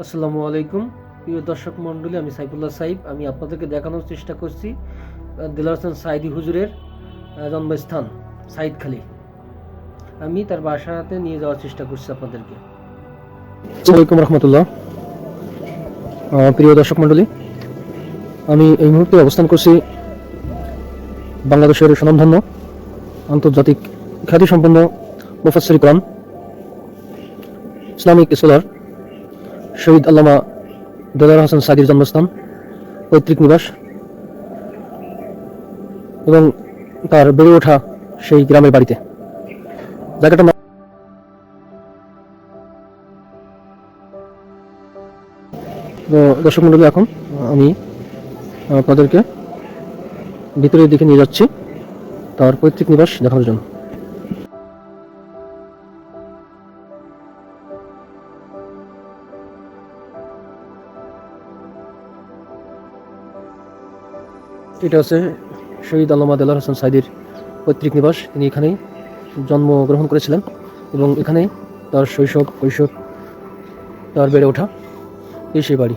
আসসালামু আলাইকুম প্রিয় দর্শক মণ্ডলী, আমি সাইফুল্লাহ সাইফ। আমি আপনাদেরকে দেখানোর চেষ্টা করছি দেলোয়ার হোসেন সাইদি হুজুরের জন্মস্থান সাইদখালী। আমি তার বাসাতে নিয়ে যাওয়ার চেষ্টা করছি আপনাদেরকে। আসসালামু আলাইকুম রহমতুল্লাহ। প্রিয় দর্শক মণ্ডলী, আমি এই মুহূর্তে অবস্থান করছি বাংলাদেশের স্বনামধন্য আন্তর্জাতিক খ্যাতিসম্পন্ন মুফাসসির কোরআন ইসলামিক স্কলার শহীদ আল্লামা দেলোয়ার হোসেন সাইদির জন্মস্থান, পৈতৃক নিবাস এবং তার বেড়ে ওঠা সেই গ্রামের বাড়িতে। জায়গাটা দর্শক মণ্ডলী, এখন আমি আপনাদেরকে ভিতরের দিকে নিয়ে যাচ্ছি তার পৈতৃক নিবাস দেখানোর জন্য। এটা হচ্ছে শহীদ আল্লামা দেলোয়ার হোসেন সাইদির পৈতৃক নিবাস। তিনি এখানেই জন্মগ্রহণ করেছিলেন এবং এখানেই তার শৈশব কৈশোর, তার বেড়ে ওঠা এই সেই বাড়ি।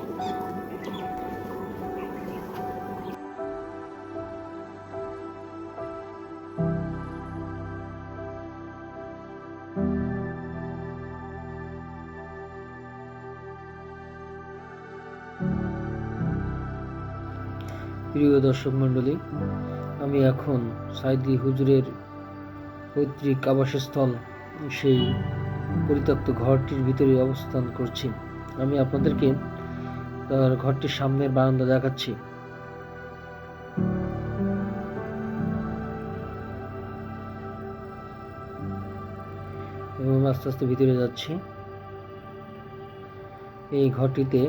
প্রিয় দর্শক মণ্ডলী, আমি এখন সাইদি হুজুরের পৈতৃক আবাসস্থল সেই পরিত্যক্ত ঘরটির ভিতরে অবস্থান করছি। আমি আপনাদেরকে তার ঘরটির সামনের বারান্দা দেখাচ্ছি। এবং আস্তে আস্তে ভিতরে যাচ্ছি। এই ঘরটিতে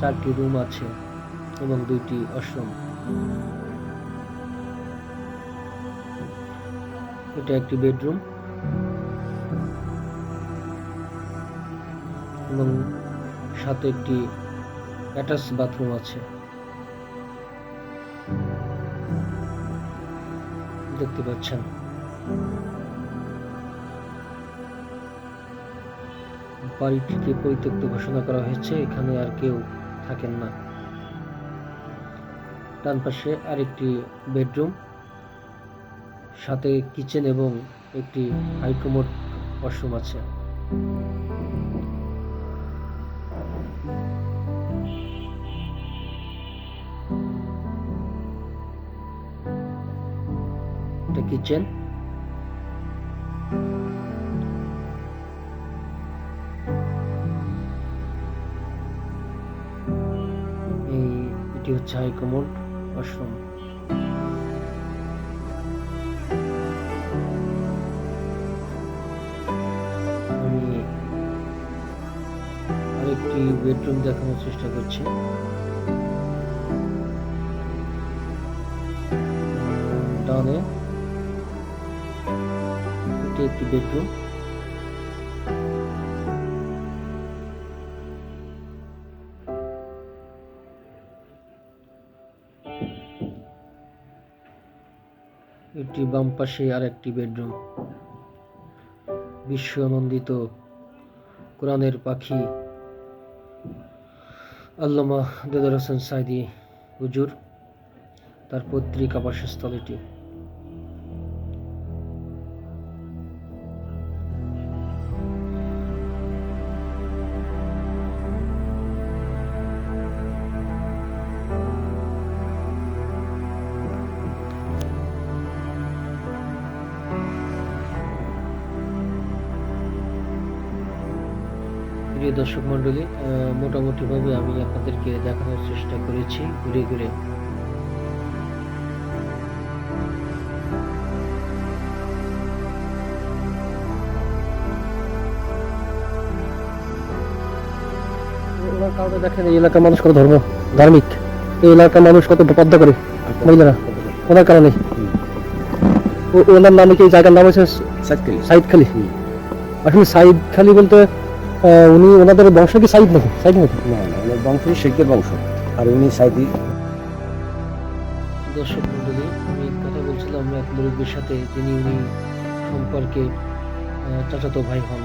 4টি রুম আছে এবং 2টি আশ্রম। এটা একটি বেডরুম এবং সাথে একটি অ্যাটাচ বাথরুম আছে। দেখতে পাচ্ছেন বাড়িটিকে পরিত্যক্ত ঘোষণা করা হয়েছে, এখানে আর কেউ থাকেন না। ডান পাশে আরেকটি বেডরুম, সাথে কিচেন এবং একটি হাইকমোড ওয়াশরুম আছে। এটা কিচেন। এটি হচ্ছে হাইকমোড ওয়াশরুম। আমি আরেকটি বেডরুম দেখানোর চেষ্টা করছি। ডানে এটি একটি বেডরুম। এটি বাম পাশে আরেকটি বেডরুম। বিশ্বনন্দিত কোরআনের পাখি আল্লামা দেলোয়ার হোসেন সাইদি হুজুর, তার পৈতৃক আবাসস্থল এটি। প্রিয় দর্শক মণ্ডলী, মোটামুটিভাবে আমি আপনাদেরকে দেখানোর চেষ্টা করেছি ঘুরে ঘুরে। কারণে দেখেন এই এলাকার মানুষ কত ধার্মিক, এই এলাকার মানুষ কত পদ্মা করে মহিলারা, ওনার কারণে। ওনার নামে কি জায়গার নাম হয়েছে সাইদখালী। আসলে সাইদখালী বলতে উনি ওনাদের বংশ কি সাইদ নাকি? সাইদ নাকি? না, ওনার বংশ শেখদের বংশ, আর উনি সাইদি। দর্শক মণ্ডলী, আমি কথা বলছিলাম এক মুরব্বীর সাথে, যিনি উনি সম্পর্কে চাচাতো ভাই হন।